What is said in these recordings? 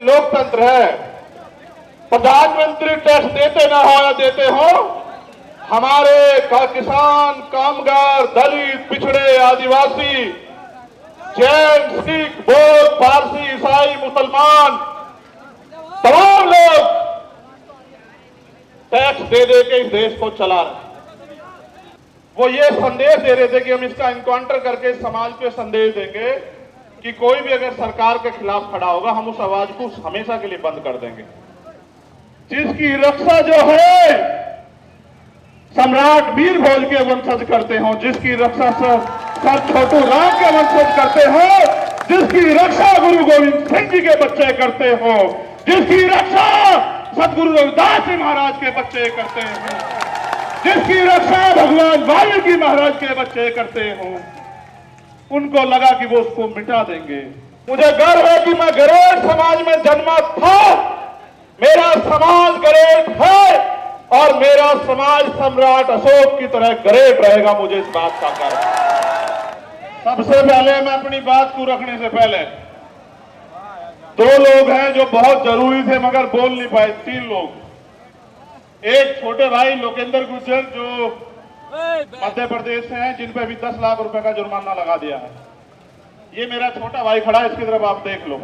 लोकतंत्र है। प्रधानमंत्री टैक्स देते ना हो या देते हो, हमारे किसान, कामगार, दलित, पिछड़े, आदिवासी, जैन, सिख, बौद्ध, पारसी, ईसाई, मुसलमान, तमाम लोग टैक्स दे दे के इस देश को चला रहे। वो ये संदेश दे रहे थे कि हम इसका इनकाउंटर करके समाज को संदेश देंगे कि कोई भी अगर सरकार के खिलाफ खड़ा होगा, हम उस आवाज को हमेशा के लिए बंद कर देंगे। जिसकी रक्षा जो है सम्राट वीर भोज के वंशज करते हो, जिसकी रक्षा सर छोटू राम के वंशज करते हो, जिसकी रक्षा गुरु गोविंद सिंह जी के बच्चे करते हो, जिसकी रक्षा सतगुरु रविदास जी महाराज के बच्चे करते हैं, जिसकी रक्षा भगवान वाल्मीकि महाराज के बच्चे करते हो, उनको लगा कि वो उसको मिटा देंगे। मुझे गर्व है कि मैं गरेड़ समाज में जन्मा था, मेरा समाज गरेड़ है और मेरा समाज सम्राट अशोक की तरह गरेड़ रहेगा। मुझे इस बात का गर्व है। सबसे पहले मैं अपनी बात को रखने से पहले दो लोग हैं जो बहुत जरूरी थे मगर बोल नहीं पाए। तीन लोग, एक छोटे भाई लोकेंद्र गुर्जर जो मध्य प्रदेश से हैं, जिन पे भी 10 लाख रुपए का जुर्माना लगा दिया है। ये मेरा छोटा भाई खड़ा है, इसकी तरफ आप देख लो।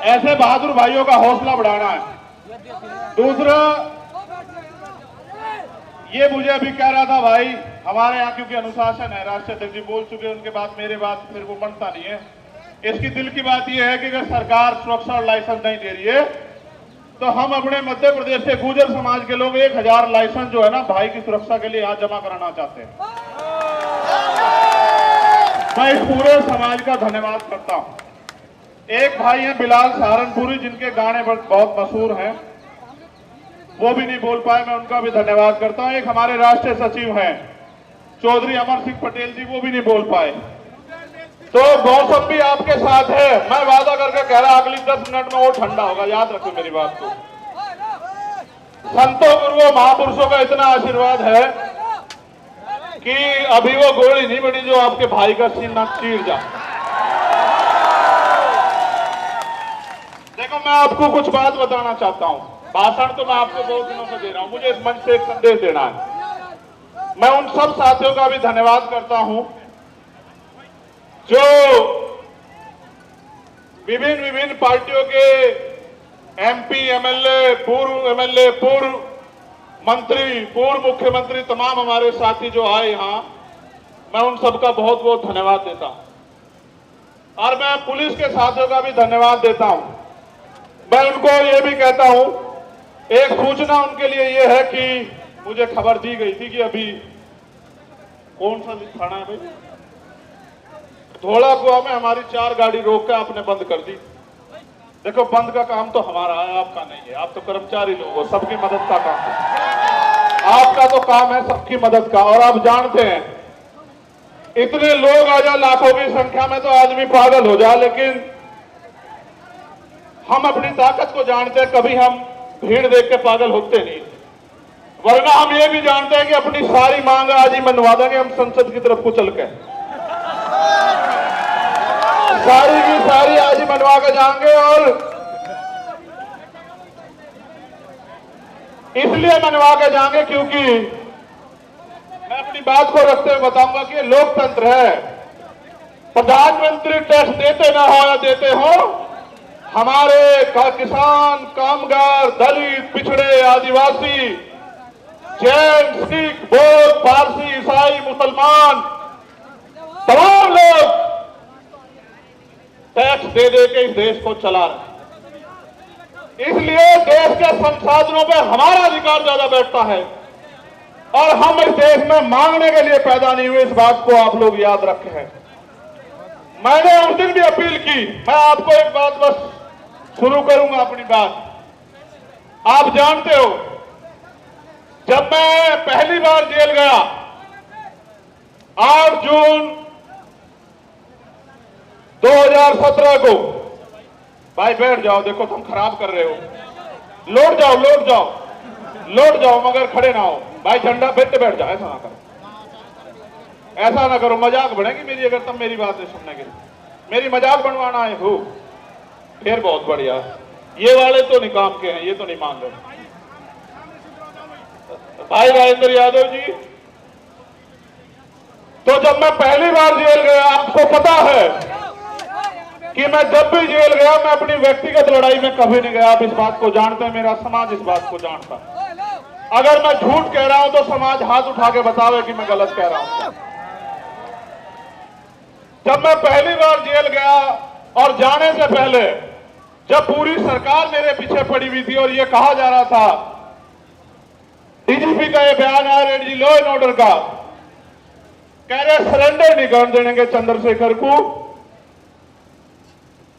ऐसे बहादुर भाइयों का हौसला बढ़ाना है। दूसरा, ये मुझे अभी कह रहा था भाई, हमारे यहाँ क्योंकि अनुशासन है, राष्ट्रीय अध्यक्ष जी बोल चुके, उनके बाद मेरे बात मेरे को मनता नहीं है। इसकी दिल की बात यह है कि अगर सरकार सुरक्षा और लाइसेंस नहीं दे रही है तो हम अपने मध्य प्रदेश से गुर्जर समाज के लोग 1000 लाइसेंस जो है ना भाई की सुरक्षा के लिए यहाँ जमा कराना चाहते हैं। मैं इस पूरे समाज का धन्यवाद करता हूं। एक भाई हैं बिलाल सहारनपुरी, जिनके गाने बहुत मशहूर हैं, वो भी नहीं बोल पाए, मैं उनका भी धन्यवाद करता हूं। एक हमारे राष्ट्रीय सचिव हैं चौधरी अमर सिंह पटेल जी, वो भी नहीं बोल पाए। तो मौसम भी आपके साथ है, मैं वादा करके कह रहा अगली 10 मिनट में वो ठंडा होगा, याद रखो मेरी बात को। संतों गुरुओं महापुरुषों का इतना आशीर्वाद है कि अभी वो गोली नहीं बनी जो आपके भाई का सीना चीर जा। देखो, मैं आपको कुछ बात बताना चाहता हूं। भाषण तो मैं आपको बहुत दिनों से दे रहा हूं, मुझे इस मंच से एक संदेश देना है। मैं उन सब साथियों का भी धन्यवाद करता हूं जो विभिन्न पार्टियों के एमपी, एमएलए, पूर्व मंत्री, पूर्व मुख्यमंत्री, तमाम हमारे साथी जो आए यहां, मैं उन सबका बहुत बहुत धन्यवाद देता हूं। और मैं पुलिस के साथियों का भी धन्यवाद देता हूं। मैं उनको ये भी कहता हूं, एक सूचना उनके लिए ये है कि मुझे खबर दी गई थी कि अभी कौन सा थाना है भाई, धोला कुआ में हमारी 4 गाड़ी रोक के आपने बंद कर दी। देखो, बंद का काम तो हमारा है, आपका नहीं है। आप तो कर्मचारी लोग हो, सबकी मदद का काम है। आपका तो काम है सबकी मदद का। और आप जानते हैं, इतने लोग आ जाए लाखों की संख्या में तो आदमी पागल हो जाए, लेकिन हम अपनी ताकत को जानते हैं, कभी हम भीड़ देख के पागल होते नहीं। वरना हम ये भी जानते हैं कि अपनी सारी मांग आज ही मनवा देंगे हम संसद की तरफ को चल के, सारी की सारी आज ही मनवा के जाएंगे। और इसलिए मनवा के जाएंगे क्योंकि मैं अपनी बात को रखते हुए बताऊंगा कि लोकतंत्र है। प्रधानमंत्री टैक्स देते ना हो या देते हो, हमारे किसान, कामगार, दलित, पिछड़े, आदिवासी, जैन, सिख, बौद्ध, पारसी, ईसाई, मुसलमान, तमाम लोग टैक्स दे दे के इस देश को चला रहे। इसलिए देश के संसाधनों पे हमारा अधिकार ज्यादा बैठता है और हम इस देश में मांगने के लिए पैदा नहीं हुए, इस बात को आप लोग याद रखे हैं। मैंने उस दिन भी अपील की। मैं आपको एक बात बस शुरू करूंगा अपनी बात। आप जानते हो, जब मैं पहली बार जेल गया 8 जून 2017 को, भाई बैठ जाओ, देखो तुम खराब कर रहे हो, लौट जाओ मगर खड़े ना हो। भाई झंडा बैठ जाओ, ऐसा ना करो, मजाक बढ़ेगी मेरी अगर तुम मेरी बात सुनने के लिए। मेरी मजाक बनवाना आए हो, फिर बहुत बढ़िया। ये वाले तो नहीं काम के हैं, ये तो नहीं मान रहे। भाई राजेंद्र यादव जी, तो जब मैं पहली बार जेल गया, आपको पता है कि मैं जब भी जेल गया, मैं अपनी व्यक्तिगत लड़ाई में कभी नहीं गया। आप इस बात को जानते हैं, मेरा समाज इस बात को जानता है। अगर मैं झूठ कह रहा हूं तो समाज हाथ उठा के बतावे कि मैं गलत कह रहा हूं। जब मैं पहली बार जेल गया और जाने से पहले जब पूरी सरकार मेरे पीछे पड़ी हुई थी और यह कहा जा रहा था, डीजीपी का यह बयान आया रेडी लॉ एंड ऑर्डर का, कह रहे सरेंडर नहीं कर देंगे चंद्रशेखर को।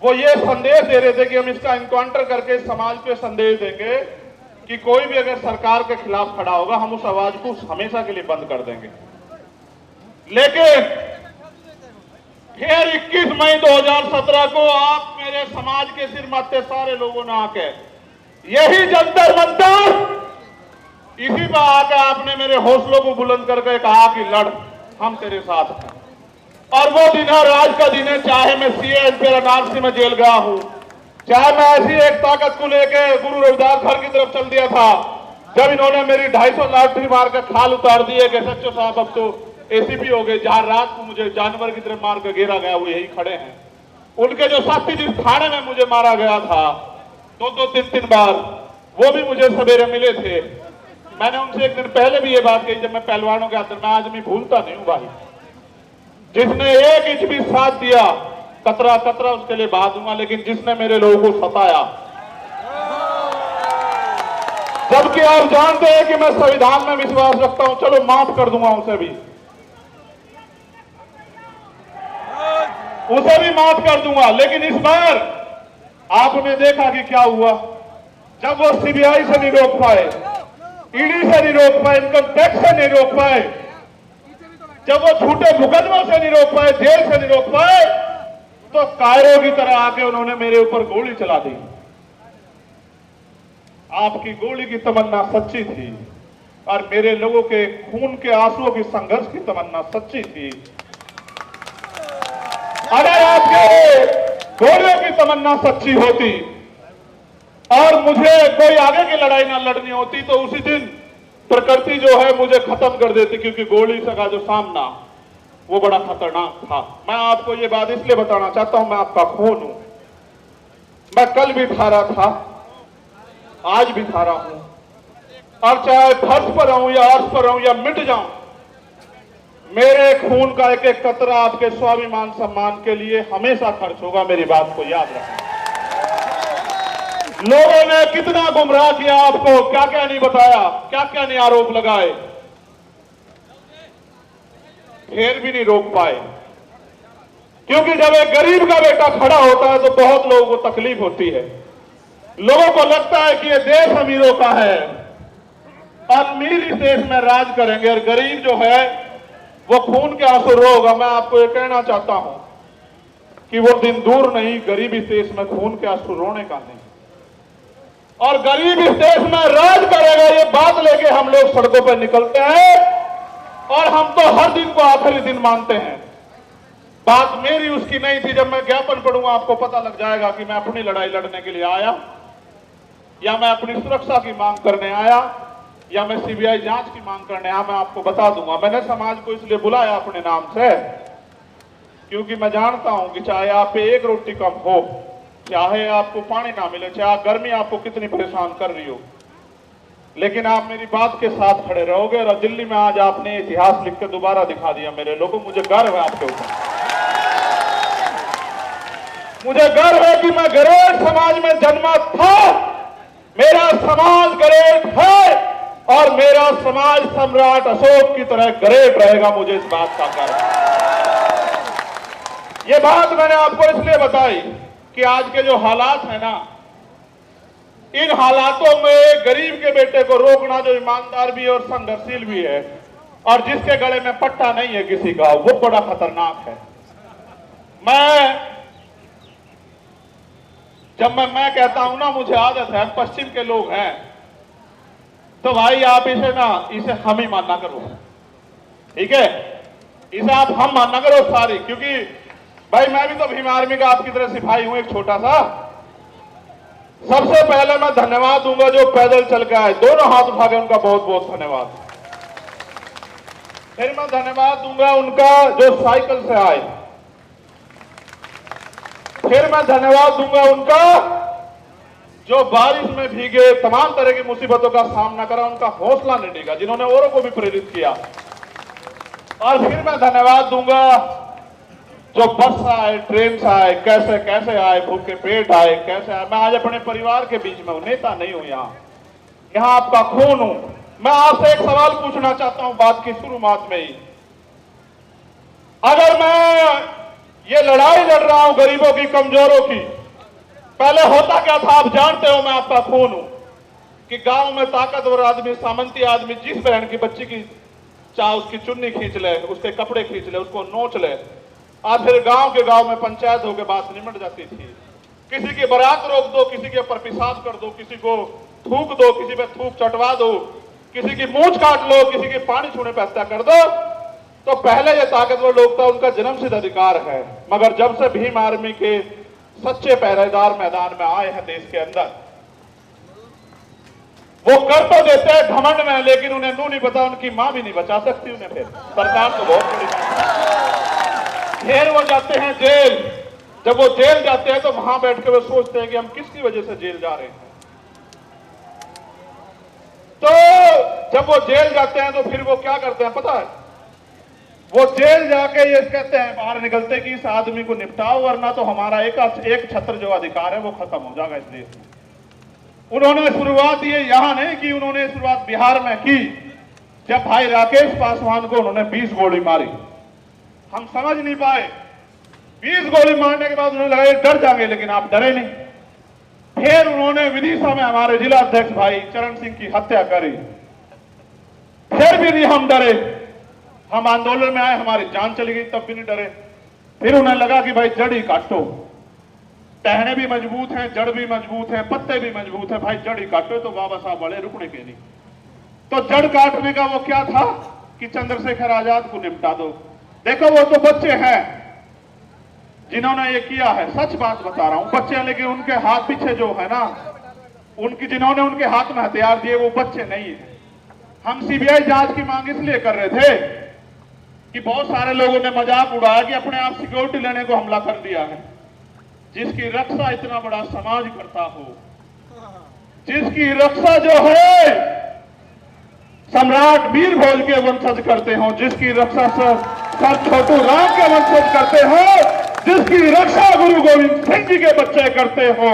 वो ये संदेश दे रहे थे कि हम इसका इनकाउंटर करके समाज को संदेश देंगे कि कोई भी अगर सरकार के खिलाफ खड़ा होगा, हम उस आवाज को हमेशा के लिए बंद कर देंगे। लेकिन फिर 21 मई 2017 को आप मेरे समाज के सिर माथे सारे लोगों ने आके यही जंतर मंतर, इसी पर आकर आपने मेरे हौसलों को बुलंद करके कहा कि लड़, हम तेरे साथ हैं। और वो दिन है, आज का दिन है, चाहे मैं सीए एनआरसी में जेल गया हूं, चाहे मैं ऐसी एक ताकत को लेके गुरु रविदास घर की तरफ चल दिया था, जब इन्होंने मेरी 250 लाठी मार कर खाल उतार दिए कि सच्चो साहब अब तो एसीपी हो गए, जहां रात को मुझे जानवर की तरफ मार कर घेरा गया, वो यही खड़े हैं। उनके जो साथी जिस थाने में मुझे मारा गया था 2-2, 3-3 बार, वो भी मुझे सवेरे मिले थे। मैंने उनसे एक दिन पहले भी ये बात कही, जब मैं पहलवानों के अंदर, मैं आदमी भूलता नहीं हूं भाई, जिसने 1 इंच भी साथ दिया, कतरा कतरा उसके लिए बहा दूंगा, लेकिन जिसने मेरे लोगों को सताया, जबकि आप जानते हैं कि मैं संविधान में विश्वास रखता हूं, चलो माफ कर दूंगा उसे भी माफ कर दूंगा। लेकिन इस बार आपने देखा कि क्या हुआ, जब वो सीबीआई से नहीं रोक पाए, ईडी से नहीं रोक पाए, इनकम टैक्स से नहीं रोक पाए, जब वो झूठे मुकदमों से नहीं रोक पाए, जेल से नहीं रोक पाए, तो कायरों की तरह आके उन्होंने मेरे ऊपर गोली चला दी। आपकी गोली की तमन्ना सच्ची थी और मेरे लोगों के खून के आंसुओं की संघर्ष की तमन्ना सच्ची थी। अगर आपके गोलियों की तमन्ना सच्ची होती और मुझे कोई आगे की लड़ाई ना लड़नी होती, तो उसी दिन प्रकृति जो है मुझे खत्म कर देती, क्योंकि गोली का जो सामना वो बड़ा खतरनाक था। मैं आपको ये बात इसलिए बताना चाहता हूं, मैं आपका खून हूं। मैं कल भी था रहा था, आज भी था रहा हूं, और चाहे फर्श पर रहूं या अर्श पर रहूं या मिट जाऊं, मेरे खून का एक एक कतरा आपके स्वाभिमान सम्मान के लिए हमेशा खर्च होगा। मेरी बात को याद रखें। लोगों ने कितना गुमराह किया आपको, क्या क्या नहीं बताया, क्या क्या नहीं आरोप लगाए, फिर भी नहीं रोक पाए। क्योंकि जब एक गरीब का बेटा खड़ा होता है तो बहुत लोगों को तकलीफ होती है। लोगों को लगता है कि ये देश अमीरों का है, अमीर इस देश में राज करेंगे और गरीब जो है वो खून के आंसू रोगा। मैं आपको ये कहना चाहता हूं कि वो दिन दूर नहीं, गरीब इस देश में खून के आंसू रोने का नहीं, और गरीब इस देश में राज करेगा, ये बात लेके हम लोग सड़कों पर निकलते हैं, और हम तो हर दिन को आखिरी दिन मानते हैं। बात मेरी उसकी नहीं थी। जब मैं ज्ञापन पढ़ूंगा आपको पता लग जाएगा कि मैं अपनी लड़ाई लड़ने के लिए आया, या मैं अपनी सुरक्षा की मांग करने आया, या मैं सीबीआई जांच की मांग करने आया। मैं आपको बता दूंगा। मैंने समाज को इसलिए बुलाया अपने नाम से, क्योंकि मैं जानता हूं कि चाहे आप पे एक रोटी कम हो, चाहे आपको पानी ना मिले, चाहे गर्मी आपको कितनी परेशान कर रही हो, लेकिन आप मेरी बात के साथ खड़े रहोगे। और दिल्ली में आज आपने इतिहास लिख कर दोबारा दिखा दिया मेरे लोगों। मुझे गर्व है आपके ऊपर, मुझे गर्व है कि मैं गरेड़ समाज में जन्मा था। मेरा समाज गरेड़ है और मेरा समाज सम्राट अशोक की तरह गरेड़ रहेगा। मुझे इस बात का गर्व है। यह बात मैंने आपको इसलिए बताई कि आज के जो हालात है ना, इन हालातों में गरीब के बेटे को रोकना जो ईमानदार भी है और संघर्षशील भी है, और जिसके गले में पट्टा नहीं है किसी का, वो बड़ा खतरनाक है। जब मैं कहता हूं ना, मुझे आदत है, पश्चिम के लोग हैं, तो भाई आप इसे हम ही मानना करो, ठीक है? इसे आप हम मानना करो सारी, क्योंकि भाई मैं भी तो भीम आर्मी का आपकी तरह सिपाही हूं, एक छोटा सा। सबसे पहले मैं धन्यवाद दूंगा जो पैदल चल के आए, दोनों हाथ उठा के उनका बहुत बहुत धन्यवाद। फिर मैं धन्यवाद दूंगा उनका जो साइकिल से आए। फिर मैं धन्यवाद दूंगा उनका जो बारिश में भीगे तमाम तरह की मुसीबतों का सामना करा, उनका हौसला नहीं डिगा, जिन्होंने औरों को भी प्रेरित किया। और फिर मैं धन्यवाद दूंगा जो बस से आए, ट्रेन से आए, कैसे कैसे आए, भूखे पेट आए, कैसे आए। मैं आज अपने परिवार के बीच में हूं, नेता नहीं हूं, यहां आपका खून हूं। मैं आपसे एक सवाल पूछना चाहता हूं बात की शुरुआत में ही। अगर मैं ये लड़ाई लड़ रहा हूं गरीबों की, कमजोरों की, पहले होता क्या था आप जानते हो, मैं आपका खून हूं कि गांव में ताकतवर आदमी, सामंती आदमी जिस बहन की बच्ची की चाहे उसकी चुन्नी खींच ले, उसके कपड़े खींच ले, उसको नोच ले, आज फिर गांव के गांव में पंचायत होकर बात निमट जाती थी। किसी की बारात रोक दो, किसी के ऊपर पेशाब कर दो, किसी को थूक दो, किसी पे थूक चटवा दो, किसी की मूंछ काट लो, किसी के पानी छूने पे हत्या कर दो। तो पहले ये ताकतवर लोग था, उनका जन्मसिद्ध अधिकार है। मगर जब से भीम आर्मी के सच्चे पहरेदार मैदान में आए हैं देश के अंदर, वो कर तो देते हैं घमंड में, लेकिन उन्हें नू नहीं पता उनकी मां भी नहीं बचा सकती उन्हें। फिर सरकार तो बहुत बड़ी बात। फिर वो जाते हैं जेल। जब वो जेल जाते हैं तो वहां बैठ के वो सोचते हैं कि हम किसकी वजह से जेल जा रहे हैं। तो जब वो जेल जाते हैं तो फिर वो क्या करते हैं पता है? वो जेल जाके ये कहते हैं बाहर निकलते कि इस आदमी को निपटाओ, वरना तो हमारा एक छत्र जो अधिकार है वो खत्म हो जाएगा इस देश में। उन्होंने शुरुआत ये यहां नहीं की, उन्होंने शुरुआत बिहार में की, जब भाई राकेश पासवान को उन्होंने 20 गोली मारी। हम समझ नहीं पाए, 20 गोली मारने के बाद उन्होंने लगा ये डर जाएंगे, लेकिन आप डरे नहीं। फिर उन्होंने विदिशा में हमारे जिला अध्यक्ष भाई चरण सिंह की हत्या करी, फिर भी नहीं हम डरे। हम आंदोलन में आए, हमारी जान चली गई, तब भी नहीं डरे। फिर उन्हें लगा कि भाई जड़ ही काटो, टहने भी मजबूत हैं, जड़ भी मजबूत है, पत्ते भी मजबूत है, भाई जड़ ही काटो। तो बाबा साहब बड़े रुकने के नहीं। तो जड़ काटने का वो क्या था कि चंद्रशेखर आजाद को निपटा दो। देखो वो तो बच्चे हैं जिन्होंने ये किया है, सच बात बता रहा हूं, बच्चे हैं, लेकिन उनके हाथ पीछे जो है ना, उनकी जिन्होंने उनके हाथ में हथियार दिए वो बच्चे नहीं है। हम सीबीआई जांच की मांग इसलिए कर रहे थे कि बहुत सारे लोगों ने मजाक उड़ाया कि अपने आप सिक्योरिटी लेने को हमला कर दिया है। जिसकी रक्षा इतना बड़ा समाज करता हो, जिसकी रक्षा जो है सम्राट वीर भोज के वंशज करते हो, जिसकी रक्षा सर छोटू राम के वंशज करते हो, जिसकी रक्षा गुरु गोविंद सिंह जी के बच्चे करते हो,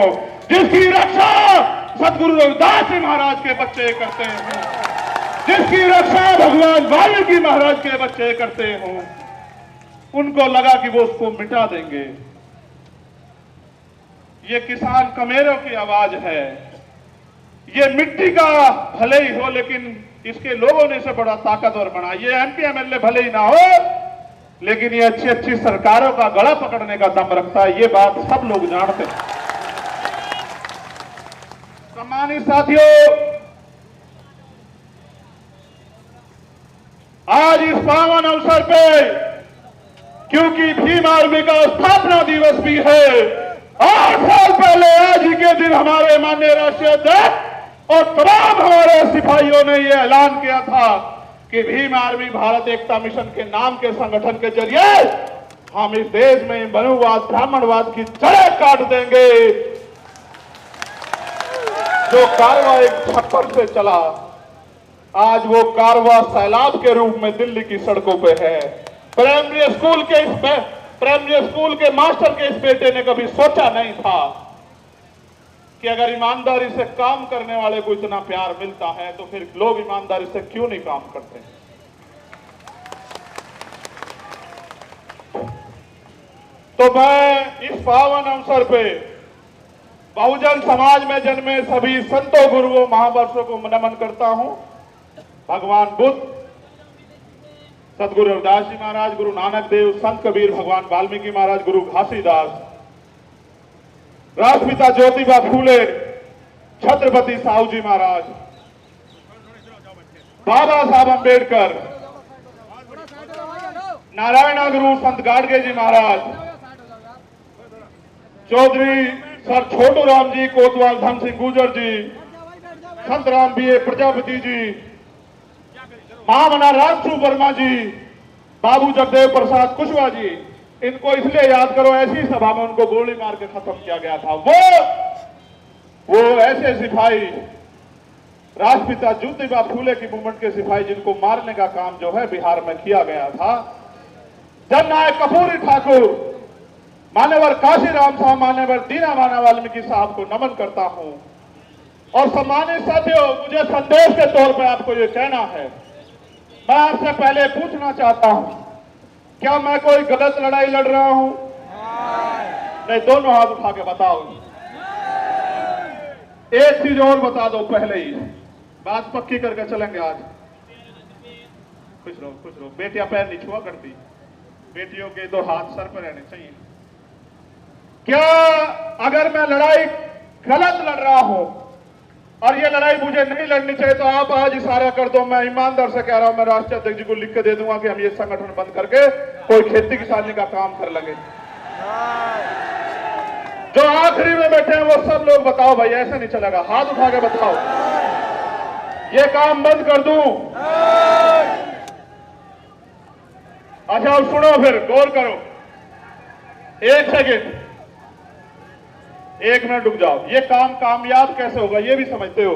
जिसकी रक्षा सतगुरु रविदास जी महाराज के बच्चे करते हो, जिसकी रक्षा भगवान वाल्मीकि महाराज के बच्चे करते हो, उनको लगा कि वो उसको मिटा देंगे। ये किसान कमेरों की आवाज है, ये मिट्टी का भले ही हो, लेकिन इसके लोगों ने इसे बड़ा ताकतवर बना। ये एमपी एमएलए भले ही ना हो, लेकिन ये अच्छी अच्छी सरकारों का गला पकड़ने का दम रखता है। ये बात सब लोग जानते हैं। सम्मानित साथियों, आज इस पावन अवसर पे, क्योंकि भीम आर्मी का स्थापना दिवस भी है, 8 साल पहले आज ही के दिन हमारे माननीय राष्ट्रीय अध्यक्ष और तमाम हमारे सिपाहियों ने यह ऐलान किया था कि भीम आर्मी भारत एकता मिशन के नाम के संगठन के जरिए हम इस देश में मनुवाद, ब्राह्मणवाद की जड़ें काट देंगे। जो कारवा एक छप्पर से चला, आज वो कारवा सैलाब के रूप में दिल्ली की सड़कों पे है। प्राइमरी स्कूल के मास्टर के इस बेटे ने कभी सोचा नहीं था कि अगर ईमानदारी से काम करने वाले को इतना प्यार मिलता है तो फिर लोग ईमानदारी से क्यों नहीं काम करते। तो मैं इस पावन अवसर पे बहुजन समाज में जन्मे सभी संतों, गुरुओं, महापुरुषों को नमन करता हूं। भगवान बुद्ध, सतगुरु रविदास जी महाराज, गुरु नानक देव, संत कबीर, भगवान वाल्मीकि महाराज, गुरु घासीदास, राष्ट्रपिता ज्योतिबा फूले, छत्रपति साहू जी महाराज, बाबा साहब अंबेडकर, नारायण गुरु संत गाडगे जी महाराज, चौधरी सर छोटू राम जी, कोतवाल धन सिंह गुर्जर जी, संत राम बी ए प्रजापति जी, महामना राजसू वर्मा जी, बाबू जगदेव प्रसाद कुशवाहा जी, इनको इसलिए याद करो ऐसी सभा में उनको गोली मार के खत्म किया गया था। वो ऐसे सिपाही, राष्ट्रपिता ज्योतिबा फूले की मूवमेंट के सिपाही जिनको मारने का काम जो है बिहार में किया गया था। जननायक कपूरी ठाकुर, मान्यवर काशीराम साहब, मान्यवर दीना माना वाल्मीकि साहब को नमन करता हूं। और सम्मानित साथियों, मुझे संदेश के तौर पर आपको यह कहना है, मैं आपसे पहले पूछना चाहता हूं, क्या मैं कोई गलत लड़ाई लड़ रहा हूं? नहीं, दोनों हाथ उठा के बताओ। एक चीज और बता दो पहले ही, बात पक्की करके चलेंगे आज। खुश रहो, खुश रहो। बेटियां पैर नहीं छुआ करती, बेटियों के दो हाथ सर पर रहने चाहिए। क्या अगर मैं लड़ाई गलत लड़ रहा हूं और ये लड़ाई मुझे नहीं लड़नी चाहिए तो आप आज इशारा कर दो। मैं ईमानदार से कह रहा हूं, मैं राष्ट्रीय अध्यक्ष जी को लिख के दे दूंगा कि हम ये संगठन बंद करके कोई खेती किसानी का काम कर लेंगे। जो आखिरी में बैठे हैं वो सब लोग बताओ भाई, ऐसा नहीं चलेगा। हाथ उठा के बताओ, ये काम बंद कर दूं? अच्छा अब सुनो, फिर गौर करो। एक सेकेंड, एक मिनट रुक जाओ। ये काम कामयाब कैसे होगा ये भी समझते हो?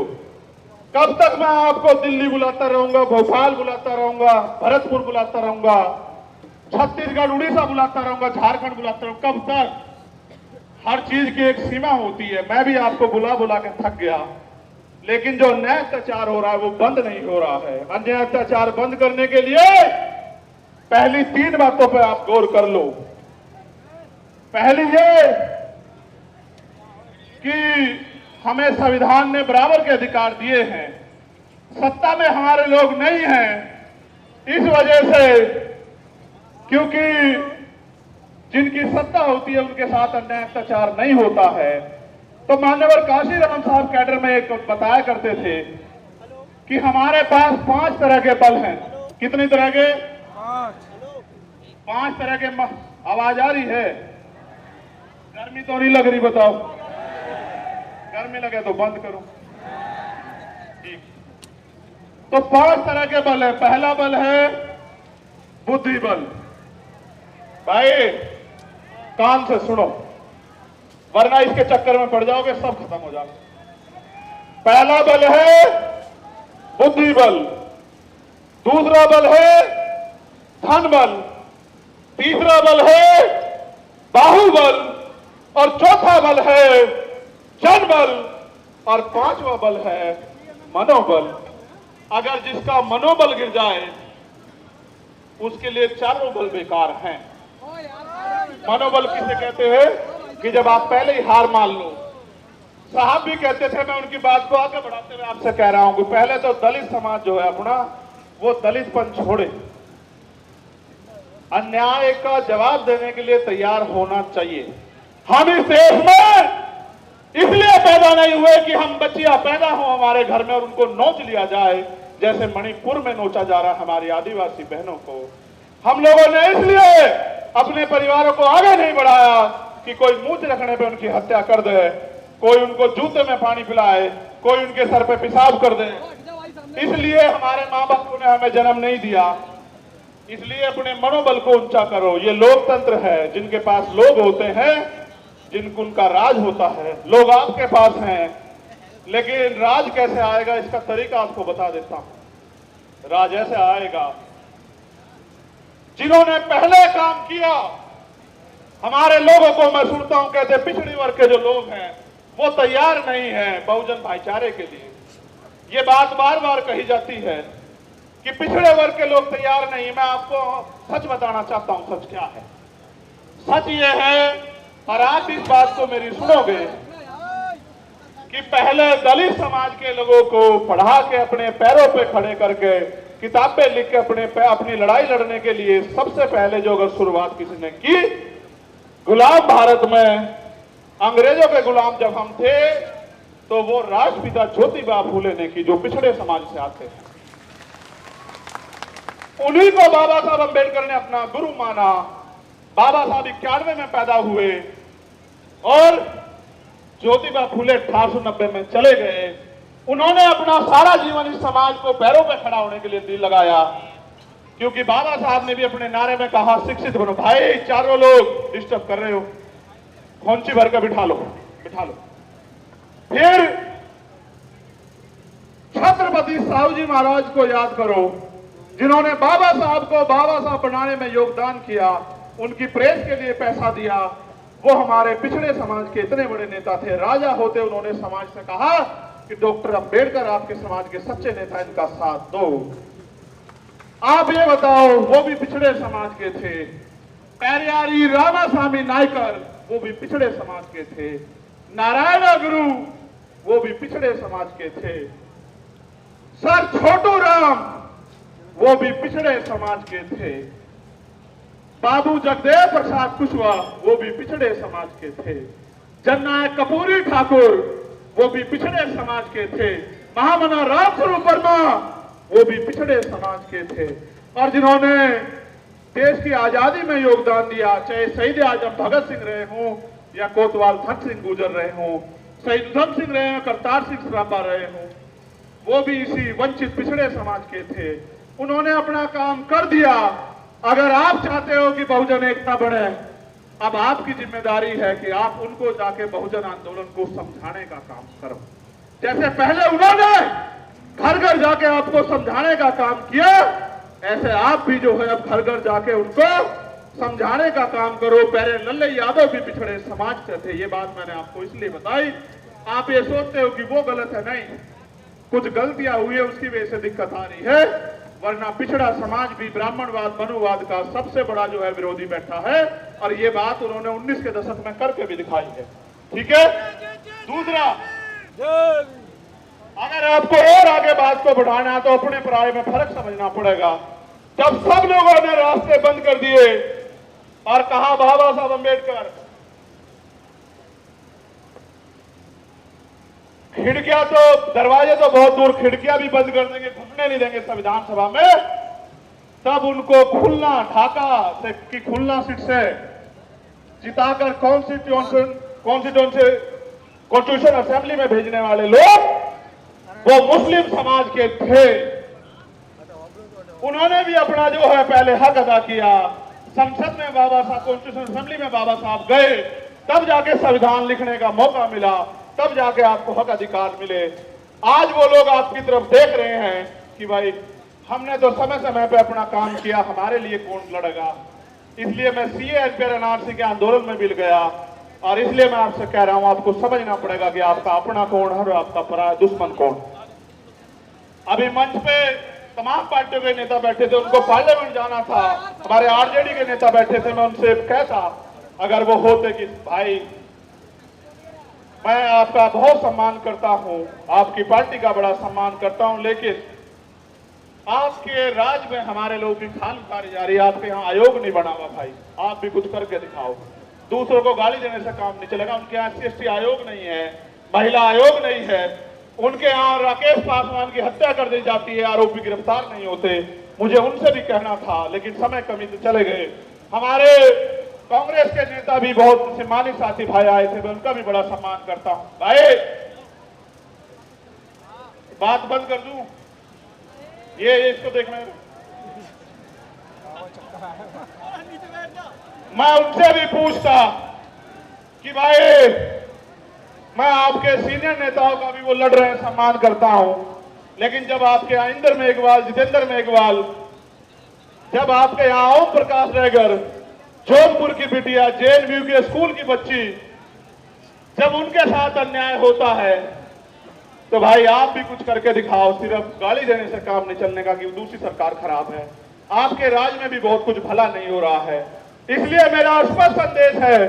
कब तक मैं आपको दिल्ली बुलाता रहूंगा, भोपाल बुलाता रहूंगा, भरतपुर बुलाता रहूंगा, छत्तीसगढ़ उड़ीसा बुलाता रहूंगा, झारखंड बुलाता रहूंगा? कब तक? हर चीज की एक सीमा होती है। मैं भी आपको बुला बुला के थक गया, लेकिन जो अन्याय अत्याचार हो रहा है वो बंद नहीं हो रहा है। अन्याय अत्याचार बंद करने के लिए पहली 3 बातों पर आप गौर कर लो। पहली ये कि हमें संविधान ने बराबर के अधिकार दिए हैं, सत्ता में हमारे लोग नहीं हैं, इस वजह से, क्योंकि जिनकी सत्ता होती है उनके साथ अन्याय अत्याचार नहीं होता है। तो मान्यवर काशीराम साहब कैडर में एक बताया करते थे कि हमारे पास 5 तरह के बल हैं। कितनी तरह के? 5 तरह के। आवाज आ रही है? गर्मी तो नहीं लग रही? बताओ, गर्मी लगे तो बंद करो। ठीक, तो 5 तरह के बल है। पहला बल है बुद्धि बल। भाई कान से सुनो, वरना इसके चक्कर में पड़ जाओगे, सब खत्म हो जाएगा। पहला बल है बुद्धि बल, दूसरा बल है धन बल, तीसरा बल है बाहुबल, और चौथा बल है जनबल, और 5वां बल है मनोबल। अगर जिसका मनोबल गिर जाए उसके लिए चारों बल बेकार हैं। मनोबल किसे कहते हैं? कि जब आप पहले ही हार मान लो। साहब भी कहते थे, मैं उनकी बात को आगे बढ़ाते हुए आपसे कह रहा हूं कि पहले तो दलित समाज जो है अपना, वो दलितपन छोड़े, अन्याय का जवाब देने के लिए तैयार होना चाहिए। हम इस देश में इसलिए पैदा नहीं हुए कि हम बच्चियां पैदा हो हमारे घर में और उनको नोच लिया जाए, जैसे मणिपुर में नोचा जा रहा है हमारी आदिवासी बहनों को। हम लोगों ने इसलिए अपने परिवारों को आगे नहीं बढ़ाया कि कोई मूंछ रखने पे उनकी हत्या कर दे, कोई उनको जूते में पानी पिलाए, कोई उनके सर पे पेशाब कर दे। इसलिए हमारे माँ बाप ने हमें जन्म नहीं दिया। इसलिए अपने मनोबल को ऊंचा करो। ये लोकतंत्र है, जिनके पास लोग होते हैं, जिनको उनका राज होता है। लोग आपके पास हैं, लेकिन राज कैसे आएगा इसका तरीका आपको बता देता हूं। राज ऐसे आएगा, जिन्होंने पहले काम किया। हमारे लोगों को मैं सुनता हूं, कहते पिछड़ी वर्ग के जो लोग हैं वो तैयार नहीं है बहुजन भाईचारे के लिए। ये बात बार बार कही जाती है कि पिछड़े वर्ग के लोग तैयार नहीं। मैं आपको सच बताना चाहता हूं, सच क्या है। सच ये है, और आप इस बात को मेरी सुनोगे, कि पहले दलित समाज के लोगों को पढ़ा के अपने पैरों पे खड़े करके किताबें लिख के अपनी लड़ाई लड़ने के लिए सबसे पहले जो अगर शुरुआत किसी ने की, गुलाम भारत में अंग्रेजों के गुलाम जब हम थे, तो वो राष्ट्रपिता ज्योतिबा फूले ने की, जो पिछड़े समाज से आते हैं। उन्हीं को बाबा साहब अम्बेडकर ने अपना गुरु माना। बाबा साहब 91 में पैदा हुए, और ज्योतिबा फुले 1890 में चले गए। उन्होंने अपना सारा जीवन इस समाज को पैरों पे खड़ा होने के लिए दिल लगाया, क्योंकि बाबा साहब ने भी अपने नारे में कहा शिक्षित बनो। भाई चारों लोग डिस्टर्ब कर रहे हो, खोंची भर कर बिठा लो, बिठा लो। फिर छत्रपति साहू जी महाराज को याद करो, जिन्होंने बाबा साहब को बाबा साहब बनाने में योगदान किया, उनकी प्रेस के लिए पैसा दिया। वो हमारे पिछड़े समाज के इतने बड़े नेता थे। राजा होते उन्होंने समाज से कहा कि डॉक्टर अंबेडकर आपके समाज के सच्चे नेता, इनका साथ दो। आप ये बताओ, वो भी पिछड़े समाज के थे। पेरियारी रामास्वामी नायकर, वो भी पिछड़े समाज के थे। नारायण गुरु, वो भी पिछड़े समाज के थे। सर छोटू राम, वो भी पिछड़े समाज के थे। बाबू जगदेव प्रसाद कुशवाहा, वो भी पिछड़े समाज के थे। जननायक कपूरी ठाकुर, वो भी पिछड़े समाज के थे। महामना रामस्वरूप वर्मा, वो भी पिछड़े समाज के थे। और जिन्होंने देश की आजादी में योगदान दिया, चाहे शहीद आजम भगत सिंह रहे हों या कोतवाल धन सिंह गुजर रहे हों, शहीद उधम सिंह रहे हों, करतार सिंह सराभा रहे हों, वो भी इसी वंचित पिछड़े समाज के थे। उन्होंने अपना काम कर दिया। अगर आप चाहते हो कि बहुजन एकता बढ़े, अब आपकी जिम्मेदारी है कि आप उनको जाके बहुजन आंदोलन को समझाने का काम करो। जैसे पहले उन्होंने घर घर जाके आपको समझाने का काम किया, ऐसे आप भी जो है अब घर घर जाके उनको समझाने का काम करो। पहले लल्ले यादव भी पिछड़े समाज से थे। ये बात मैंने आपको इसलिए बताई। आप ये सोचते हो कि वो गलत है, नहीं, कुछ गलतियां हुई है, उसकी वजह से दिक्कत आ रही है। वरना पिछड़ा समाज भी ब्राह्मणवाद मनुवाद का सबसे बड़ा जो है विरोधी बैठा है, और ये बात उन्होंने 19 के दशक में करके भी दिखाई है। ठीक है। दूसरा, अगर आपको और आगे बात को बढ़ाना है तो अपने पराये में फर्क समझना पड़ेगा। जब सब लोगों ने रास्ते बंद कर दिए और कहा बाबा साहब अम्बेडकर, खिड़कियां तो, दरवाजे तो बहुत दूर, खिड़कियां भी बंद कर देंगे, घुसने नहीं देंगे संविधान सभा में, तब उनको खुलना ढाका से की खुलना सीट से जिताकर कॉन्स्टिट्यूशन असेंबली में भेजने वाले लोग वो मुस्लिम समाज के थे। उन्होंने भी अपना जो है पहले हक अदा किया। संसद में बाबा साहब, कॉन्स्टिट्यूशन असेंबली में बाबा साहब गए, तब जाके संविधान लिखने का मौका मिला, तब जाके आपको हक अधिकार मिले। आज वो लोग आपकी तरफ देख रहे हैं कि भाई हमने तो समय समय पे अपना काम किया, हमारे लिए कौन लड़ेगा। इसलिए मैं सीए एनपीआर एनआरसी के आंदोलन में मिल गया, और इसलिए मैं आपसे कह रहा हूं, आपको समझना पड़ेगा कि आपका अपना कौन है और आपका पराया दुश्मन कौन। अभी मंच पे तमाम पार्टियों के नेता बैठे थे, उनको पार्लियामेंट जाना था, हमारे आरजेडी के नेता बैठे थे। मैं उनसे कहता, अगर वो होते कि भाई मैं आपका बहुत सम्मान करता हूं, आपकी पार्टी का बड़ा सम्मान करता हूं, लेकिन आपके राज में हमारे लोगों की खाल उतारी जा रही है, आपके यहाँ आयोग नहीं बना हुआ भाई, आप भी कुछ करके दिखाओ। दूसरों को गाली देने से काम नहीं चलेगा। उनके यहाँ SC/ST आयोग नहीं है, महिला आयोग नहीं है, उनके यहाँ राकेश पासवान की हत्या कर दी जाती है, आरोपी गिरफ्तार नहीं होते। मुझे उनसे भी कहना था, लेकिन समय कमी से चले गए। हमारे कांग्रेस के नेता भी बहुत सम्मानित साथी भाई आए थे, मैं उनका भी बड़ा सम्मान करता हूं। भाई बात बंद कर दूं, ये इसको देखना है। मैं उनसे भी पूछता कि भाई मैं आपके सीनियर नेताओं का भी वो लड़ रहे हैं, सम्मान करता हूं, लेकिन जब आपके यहाँ इंदर मेघवाल, जितेंद्र मेघवाल, जब आपके यहाँ ओम प्रकाश रेगर, जौनपुर की बिटिया, JNU के स्कूल की बच्ची, जब उनके साथ अन्याय होता है तो भाई आप भी कुछ करके दिखाओ। सिर्फ गाली देने से काम नहीं चलने का कि दूसरी सरकार खराब है। आपके राज में भी बहुत कुछ भला नहीं हो रहा है। इसलिए मेरा स्पष्ट संदेश है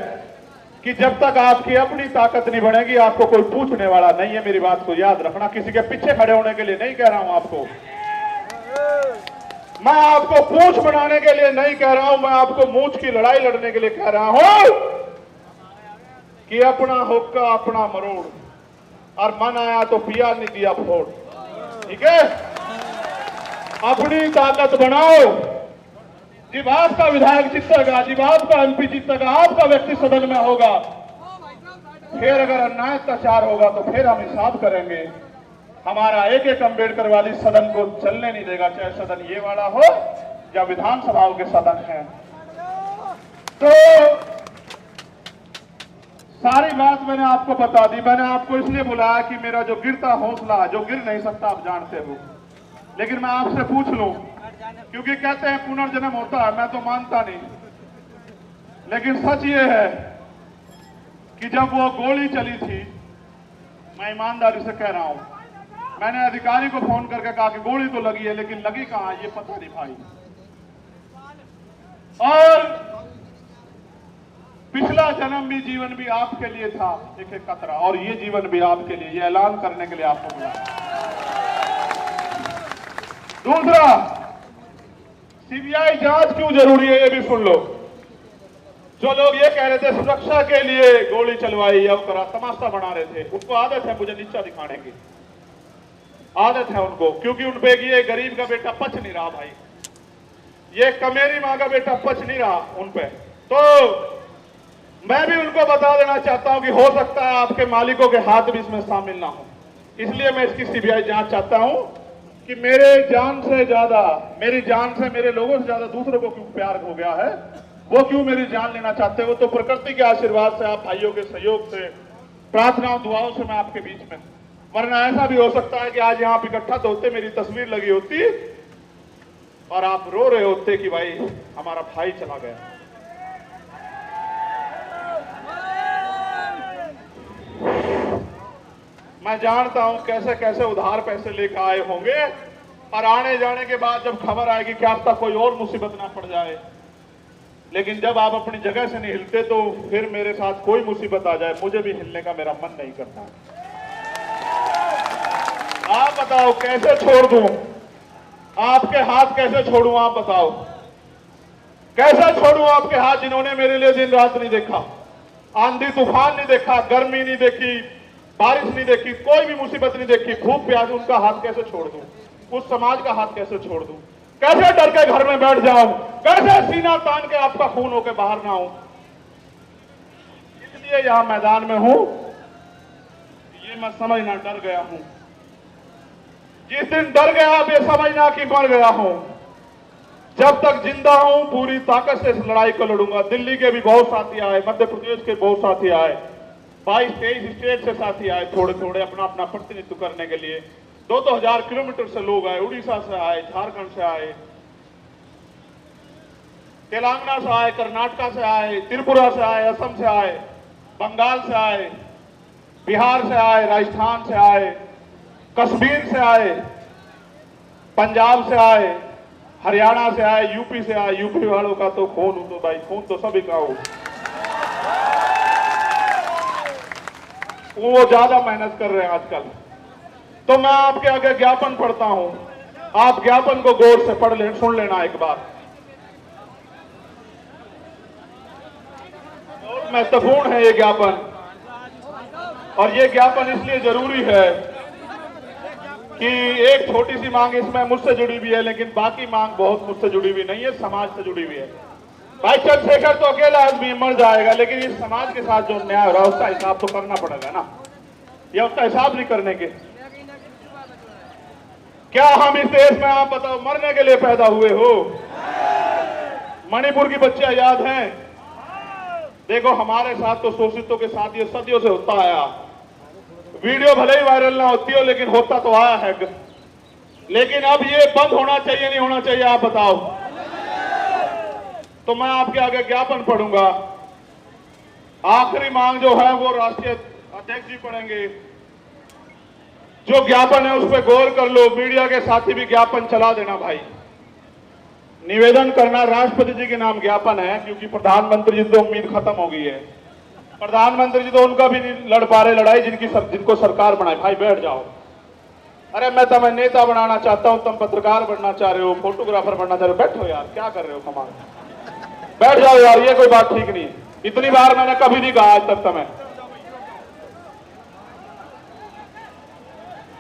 कि जब तक आपकी अपनी ताकत नहीं बढ़ेगी, आपको कोई पूछने वाला नहीं है। मेरी बात को याद रखना, किसी के पीछे खड़े होने के लिए नहीं कह रहा हूं आपको, मैं आपको पूंछ बनाने के लिए नहीं कह रहा हूं, मैं आपको मूंछ की लड़ाई लड़ने के लिए कह रहा हूं कि अपना हुक्का अपना मरोड़, और मन आया तो पिया नहीं दिया फोड़। ठीक है, अपनी ताकत बनाओ। जब आपका विधायक जीतेगा, जब आपका MP जीतेगा, आपका व्यक्ति सदन में होगा, फिर अगर अन्याय अत्याचार होगा तो फिर हम हिसाब करेंगे। हमारा एक एक अम्बेडकर वाली सदन को चलने नहीं देगा, चाहे सदन ये वाला हो या विधानसभाओं के सदन है। तो सारी बात मैंने आपको बता दी। मैंने आपको इसलिए बुलाया कि मेरा जो गिरता हौसला, जो गिर नहीं सकता आप जानते हो, लेकिन मैं आपसे पूछ लूं, क्योंकि कहते हैं पुनर्जन्म होता है, मैं तो मानता नहीं, लेकिन सच ये है कि जब वो गोली चली थी, मैं ईमानदारी से कह रहा हूं, मैंने अधिकारी को फोन करके कहा कि गोली तो लगी है, लेकिन लगी कहां ये पता नहीं भाई। और पिछला जन्म भी जीवन भी आपके लिए था एक एक कतरा, और ये जीवन भी आपके लिए, ये ऐलान करने के लिए आपको मिला। दूसरा, सीबीआई जांच क्यों जरूरी है ये भी सुन लो। जो लोग ये कह रहे थे सुरक्षा के लिए गोली चलवाई, अब करा तमाशा बना रहे थे, उनको आदत है मुझे नीचा दिखाने की, आदत है उनको, क्योंकि उन पे ये गरीब का बेटा पच नहीं रहा भाई, ये कमेरी मां का बेटा पच नहीं रहा उन पे। तो मैं भी उनको बता देना चाहता हूं कि हो सकता है आपके मालिकों के हाथ भी इसमें शामिल ना हो, इसलिए मैं इसकी सीबीआई जांच चाहता हूं कि मेरे जान से ज्यादा, मेरी जान से, मेरे लोगों से ज्यादा दूसरों को क्यों प्यार हो गया है, वो क्यों मेरी जान लेना चाहते हो। तो प्रकृति के आशीर्वाद से, आप भाइयों के सहयोग से, प्रार्थनाओं दुआओं से मैं आपके बीच में, वरना ऐसा भी हो सकता है कि आज यहां आप इकट्ठा तो होते, मेरी तस्वीर लगी होती और आप रो रहे होते कि भाई हमारा भाई चला गया। मैं जानता हूं कैसे कैसे उधार पैसे लेकर आए होंगे, और आने जाने के बाद जब खबर आएगी क्या अब तक कोई और मुसीबत ना पड़ जाए, लेकिन जब आप अपनी जगह से नहीं हिलते तो फिर मेरे साथ कोई मुसीबत आ जाए, मुझे भी हिलने का मेरा मन नहीं करता। आप बताओ कैसे छोड़ दूं, आपके हाथ कैसे छोड़ूं, आप बताओ कैसे छोड़ूं आपके हाथ जिन्होंने मेरे लिए दिन रात नहीं देखा, आंधी तूफान नहीं देखा, गर्मी नहीं देखी, बारिश नहीं देखी, कोई भी मुसीबत नहीं देखी, भूख प्यास, उनका हाथ कैसे छोड़ दूं, उस समाज का हाथ कैसे छोड़ दूं, कैसे डर के घर में बैठ जाऊं, कैसे सीना तान के आपका खून होके बाहर ना आऊं। इसलिए यहां मैदान में हूं, ये मैं समझना डर गया हूं, जिस दिन डर गया अब ये समझना कि मर गया हूं। जब तक जिंदा हूं पूरी ताकत से इस लड़ाई को लड़ूंगा। दिल्ली के भी बहुत साथी आए, मध्य प्रदेश के बहुत साथी आए, 22-23 स्टेट से साथी आए, थोड़े थोड़े अपना अपना प्रतिनिधित्व करने के लिए। 2-2 हजार किलोमीटर से लोग आए, उड़ीसा से आए, झारखंड से आए, तेलंगाना से आए, कर्नाटका से आए, त्रिपुरा से आए, असम से आए, बंगाल से आए, बिहार से आए, राजस्थान से आए, कश्मीर से आए, पंजाब से आए, हरियाणा से आए, यूपी से आए। यूपी वालों का तो खून हो, तो भाई खून तो सभी का हो, वो ज्यादा मेहनत कर रहे हैं आजकल। तो मैं आपके आगे ज्ञापन पढ़ता हूं, आप ज्ञापन को गौर से पढ़ ले, सुन लेना एक बार। बहुत महत्वपूर्ण है ये ज्ञापन, और ये ज्ञापन इसलिए जरूरी है कि एक छोटी सी मांग इसमें मुझसे जुड़ी हुई है, लेकिन बाकी मांग बहुत मुझसे जुड़ी हुई नहीं है, समाज से जुड़ी हुई है। भाई चंद्रशेखर तो अकेला आदमी मर जाएगा, लेकिन इस समाज के साथ जो न्याय हो रहा है उसका हिसाब तो करना पड़ेगा ना, या उसका हिसाब नहीं करने के। क्या हम इस देश में, आप बताओ, मरने के लिए पैदा हुए हो? मणिपुर की बच्चियां याद हैं? देखो हमारे साथ तो शोषितों के साथ ये सदियों से होता आया, वीडियो भले ही वायरल ना होती हो लेकिन होता तो आया है। लेकिन अब ये बंद होना चाहिए नहीं होना चाहिए, आप बताओ। तो मैं आपके आगे ज्ञापन पढ़ूंगा। आखिरी मांग जो है वो राष्ट्रीय अध्यक्ष जी पढ़ेंगे। जो ज्ञापन है उस पर गौर कर लो, मीडिया के साथी भी ज्ञापन चला देना भाई। निवेदन करना राष्ट्रपति जी के नाम ज्ञापन है, क्योंकि प्रधानमंत्री जी तो उम्मीद खत्म हो गई है। प्रधानमंत्री जी तो उनका भी नहीं लड़ पा रहे लड़ाई जिनको सरकार बनाए। भाई बैठ जाओ। अरे मैं तुम्हें नेता बनाना चाहता हूं, तुम पत्रकार बनना चाह रहे हो, फोटोग्राफर बनना चाह रहे हो, बैठो यार, क्या कर रहे हो कमाल। बैठ जाओ यार, ये कोई बात ठीक नहीं। इतनी बार मैंने कभी नहीं कहा आज तक तुम्हें,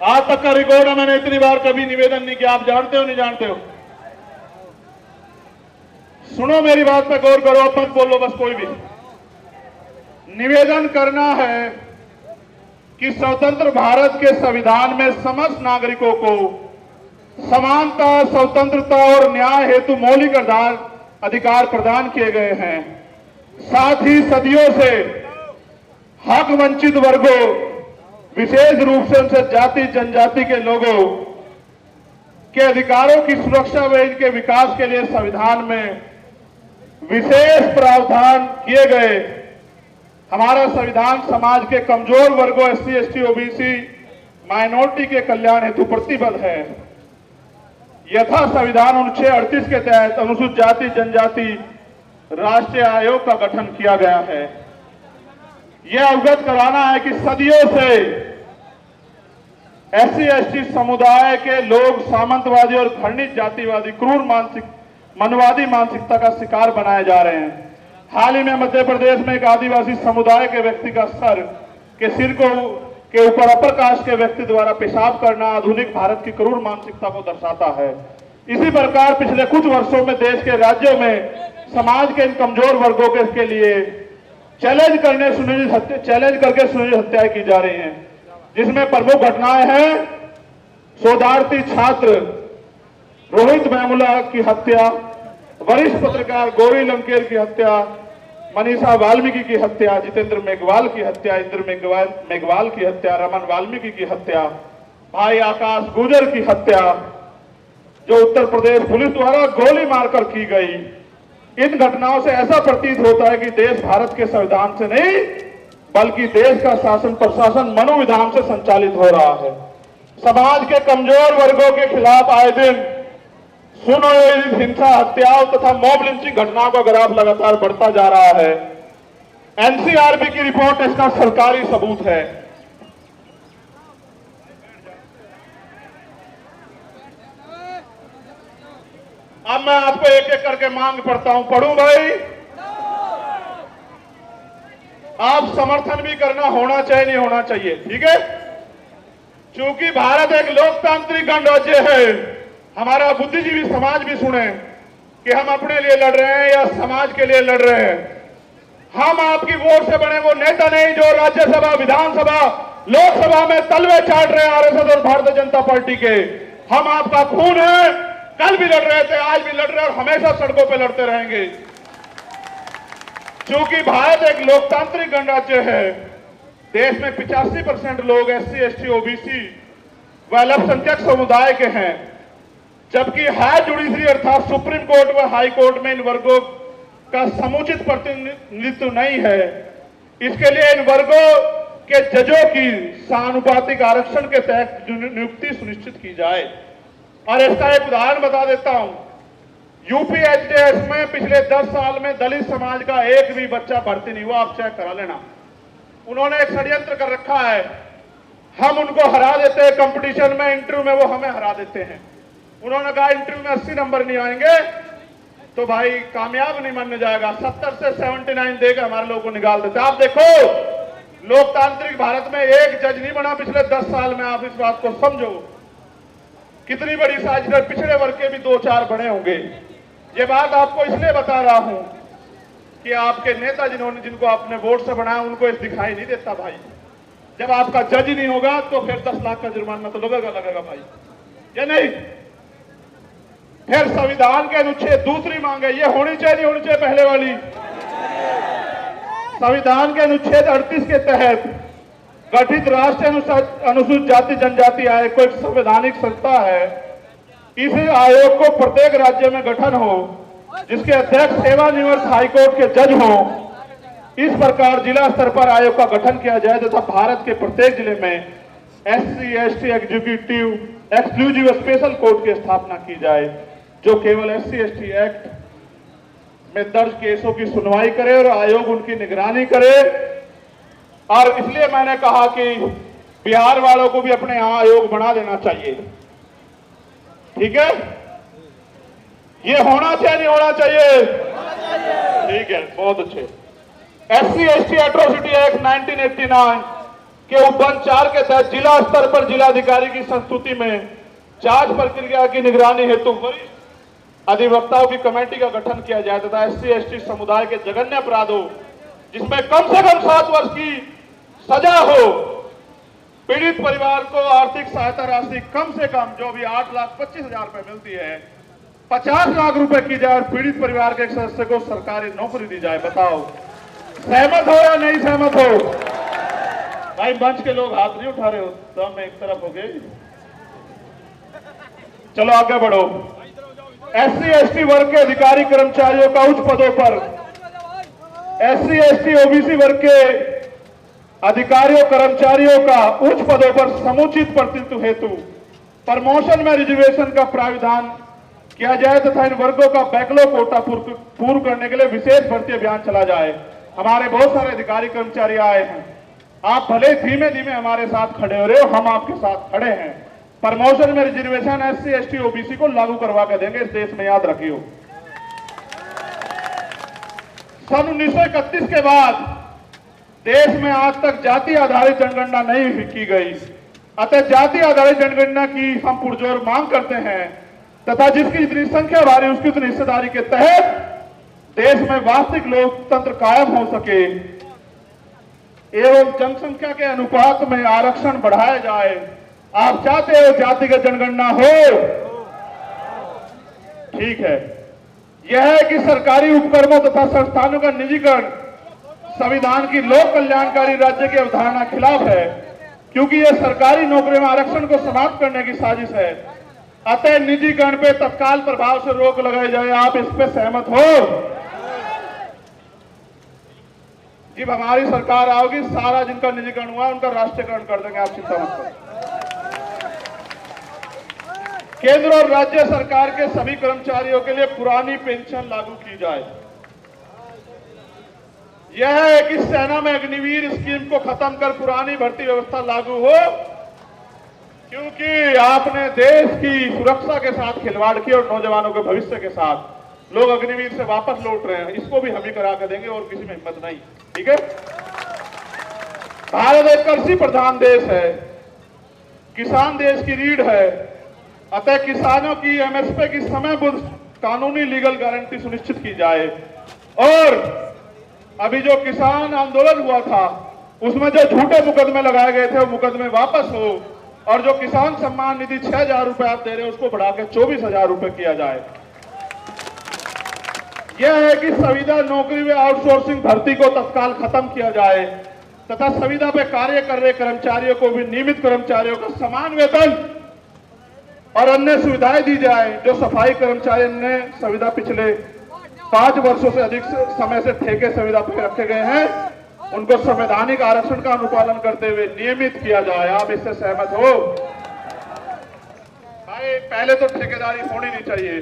आज तक का रिकॉर्ड है, मैंने इतनी बार कभी निवेदन नहीं किया। आप जानते हो नहीं जानते हो? सुनो मेरी बात पे गौर करो, अब मत बोलो बस कोई भी। निवेदन करना है कि स्वतंत्र भारत के संविधान में समस्त नागरिकों को समानता, स्वतंत्रता और न्याय हेतु मौलिक अधिकार प्रदान किए गए हैं। साथ ही सदियों से हक वंचित वर्गों, विशेष रूप से उनसे जाति जनजाति के लोगों के अधिकारों की सुरक्षा व इनके विकास के लिए संविधान में विशेष प्रावधान किए गए। हमारा संविधान समाज के कमजोर वर्गों, एससी, एसटी, ओबीसी, माइनॉरिटी के कल्याण हेतु प्रतिबद्ध है। यथा संविधान अनुच्छेद 38 के तहत अनुसूचित जाति जनजाति राष्ट्रीय आयोग का गठन किया गया है। यह अवगत कराना है कि सदियों से एससी, एसटी समुदाय के लोग सामंतवादी और घृणित जातिवादी, क्रूर मनवादी मानसिकता का शिकार बनाए जा रहे हैं। हाल ही में मध्य प्रदेश में एक आदिवासी समुदाय के व्यक्ति का सिर के ऊपर अपर कास्ट के व्यक्ति द्वारा पेशाब करना आधुनिक भारत की क्रूर मानसिकता को दर्शाता है। इसी प्रकार पिछले कुछ वर्षों में देश के राज्यों में समाज के इन कमजोर वर्गों के लिए चैलेंज करके सुनिश्चित हत्याएं की जा रही हैं, जिसमें प्रमुख घटनाएं हैं शोधार्थी छात्र रोहित वेमुला की हत्या, वरिष्ठ पत्रकार गौरी लंकेर की हत्या, मनीषा वाल्मीकि की हत्या, जितेंद्र मेघवाल की हत्या, इंद्र मेघवाल की हत्या, रमन वाल्मीकि की हत्या, भाई आकाश गुजर की हत्या जो उत्तर प्रदेश पुलिस द्वारा गोली मारकर की गई। इन घटनाओं से ऐसा प्रतीत होता है कि देश भारत के संविधान से नहीं बल्कि देश का शासन प्रशासन मनोविधान से संचालित हो रहा है। समाज के कमजोर वर्गों के खिलाफ आए दिन सुनियोजित हिंसा, हत्याओं तथा मॉब लिंचिंग घटनाओं का ग्राफ लगातार बढ़ता जा रहा है। एनसीआरबी की रिपोर्ट इसका सरकारी सबूत है। अब मैं आपको एक एक करके मांग पढ़ता हूं। पढ़ूं भाई? आप समर्थन भी करना होना चाहिए, नहीं होना चाहिए, ठीक है? चूंकि भारत एक लोकतांत्रिक गणराज्य है, हमारा बुद्धिजीवी समाज भी सुने कि हम अपने लिए लड़ रहे हैं या समाज के लिए लड़ रहे हैं। हम आपकी वोट से बने वो नेता नहीं जो राज्यसभा, विधानसभा, लोकसभा में तलवे चाट रहे हैं आरएसएस और भारतीय जनता पार्टी के। हम आपका खून है, कल भी लड़ रहे थे, आज भी लड़ रहे हैं और हमेशा सड़कों पर लड़ते रहेंगे। क्योंकि भारत एक लोकतांत्रिक गणराज्य है, देश में 85% लोग एससी, एसटी, ओबीसी व अल्पसंख्यक समुदाय के हैं, जबकि हाई जुडिशरी अर्थात सुप्रीम कोर्ट व हाई कोर्ट में इन वर्गों का समुचित प्रतिनिधित्व नहीं है। इसके लिए इन वर्गों के जजों की समानुपातिक आरक्षण के तहत नियुक्ति सुनिश्चित की जाए। और इसका एक उदाहरण बता देता हूं। यूपी एचडीएस में पिछले 10 साल में दलित समाज का एक भी बच्चा भर्ती नहीं हुआ, आप चेक करा लेना। उन्होंने एक षड्यंत्र कर रखा है, हम उनको हरा देते हैं कंपटीशन में, इंटरव्यू में वो हमें हरा देते हैं। उन्होंने कहा इंटरव्यू में 80 नंबर नहीं आएंगे तो भाई कामयाब नहीं माना जाएगा, 70 से 79 देकर हमारे लोगों को निकाल देते। आप देखो लोकतांत्रिक भारत में एक जज नहीं बना पिछले 10 साल में। आप इस बात को समझो, कितनी बड़ी साजिश। पिछड़े वर्ग के भी 2-4 बने होंगे। ये बात आपको इसलिए बता रहा हूं कि आपके नेता जिनको आपने वोट से बनाया उनको इस दिखाई नहीं देता भाई। जब आपका जज ही नहीं होगा तो फिर 10 लाख का जुर्माना तो लगेगा भाई, या नहीं? फिर संविधान के अनुच्छेद दूसरी मांग है, ये होनी चाहिए नहीं होनी चाहिए? पहले वाली संविधान के अनुच्छेद 38 के तहत गठित राष्ट्रीय अनुसूचित जाति जनजाति आयोग को एक संवैधानिक संस्था है। इस आयोग को प्रत्येक राज्य में गठन हो, जिसके अध्यक्ष सेवानिवृत्त हाईकोर्ट के जज हो। इस प्रकार जिला स्तर पर आयोग का गठन किया जाए तथा भारत के प्रत्येक जिले में SC, ST executive exclusive special court की स्थापना की जाए, जो केवल एससी, एसटी एक्ट में दर्ज केसों की सुनवाई करे और आयोग उनकी निगरानी करे। और इसलिए मैंने कहा कि बिहार वालों को भी अपने यहां आयोग बना देना चाहिए, ठीक है? ये होना चाहिए नहीं होना चाहिए? ठीक है, बहुत अच्छे। एससी, एसटी एट्रोसिटी एक्ट 1989 के उपबंध 4 के तहत जिला स्तर पर जिलाधिकारी की संस्तुति में जांच प्रक्रिया की निगरानी हेतु वरिष्ठ अधिवक्ताओं की कमेटी का गठन किया जाए तथा एससी, एसटी समुदाय के जघन्य अपराधों जिसमें कम से कम 7 वर्ष की सजा हो। पीड़ित परिवार को आर्थिक सहायता राशि कम से कम जो भी 8,25,000 रुपए मिलती है 50 लाख रुपए की जाए और पीड़ित परिवार के एक सदस्य को सरकारी नौकरी दी जाए। बताओ सहमत हो या नहीं सहमत हो? भाई मंच के लोग हाथ नहीं उठा रहे हो तो हम एक तरफ हो गए। चलो आगे बढ़ो। SC ST वर्ग के अधिकारी कर्मचारियों का उच्च पदों पर SC ST OBC वर्ग के अधिकारियों कर्मचारियों का उच्च पदों पर समुचित प्रतिनिधित्व हेतु प्रमोशन में रिजर्वेशन का प्राविधान किया जाए तथा इन वर्गों का बैकलॉग कोटा पूर्ण करने के लिए विशेष भर्ती अभियान चला जाए। हमारे बहुत सारे अधिकारी कर्मचारी आए हैं, आप भले धीमे धीमे हमारे साथ खड़े हो रहे हो, हम आपके साथ खड़े हैं। प्रमोशन में रिजर्वेशन SC ST OBC को लागू करवा के देंगे इस देश में, याद रखियो। सन 1931 के बाद देश में आज तक जाति आधारित जनगणना नहीं की गई, अतः जाति आधारित जनगणना की हम पुरजोर मांग करते हैं तथा जिसकी जितनी संख्या भारी उसकी उतनी हिस्सेदारी के तहत देश में वास्तविक लोकतंत्र कायम हो सके एवं जनसंख्या के अनुपात में आरक्षण बढ़ाया जाए। आप चाहते हो जातिगत जनगणना हो? ठीक है। यह है कि सरकारी उपक्रमों तथा संस्थानों का निजीकरण संविधान की लोक कल्याणकारी राज्य की अवधारणा खिलाफ है, क्योंकि यह सरकारी नौकरी में आरक्षण को समाप्त करने की साजिश है। अतः निजीकरण पे तत्काल प्रभाव से रोक लगाई जाए। आप इस पे सहमत हो? जब हमारी सरकार आओगी सारा जिनका निजीकरण हुआ उनका राष्ट्रीयकरण कर देंगे, आप चिंता मत करो। केंद्र और राज्य सरकार के सभी कर्मचारियों के लिए पुरानी पेंशन लागू की जाए। यह है कि सेना में अग्निवीर स्कीम को खत्म कर पुरानी भर्ती व्यवस्था लागू हो, क्योंकि आपने देश की सुरक्षा के साथ खिलवाड़ किया और नौजवानों के भविष्य के साथ लोग अग्निवीर से वापस लौट रहे हैं। इसको भी हम ही करा के देंगे और किसी में हिम्मत नहीं। ठीक है। भारत एक कृषि प्रधान देश है, किसान देश की रीढ़ है, अतः किसानों की MSP की समयबद्ध कानूनी लीगल गारंटी सुनिश्चित की जाए। और अभी जो किसान आंदोलन हुआ था उसमें जो झूठे मुकदमे लगाए गए थे वो मुकदमे वापस हो और जो किसान सम्मान निधि 6,000 रुपए आप दे रहे हो उसको बढ़ा के 24,000 रुपए किया जाए। यह है कि संविदा नौकरी में आउटसोर्सिंग भर्ती को तत्काल खत्म किया जाए तथा संविदा पे कार्य कर रहे कर्मचारियों को भी नियमित कर्मचारियों को समान वेतन और अन्य सुविधाएं दी जाए। जो सफाई कर्मचारी ने संविदा पिछले 5 वर्षों से अधिक समय से ठेके संविदा पे रखे गए हैं उनको संवैधानिक आरक्षण का अनुपालन करते हुए नियमित किया जाए। आप इससे सहमत हो? भाई पहले तो ठेकेदारी होनी नहीं चाहिए,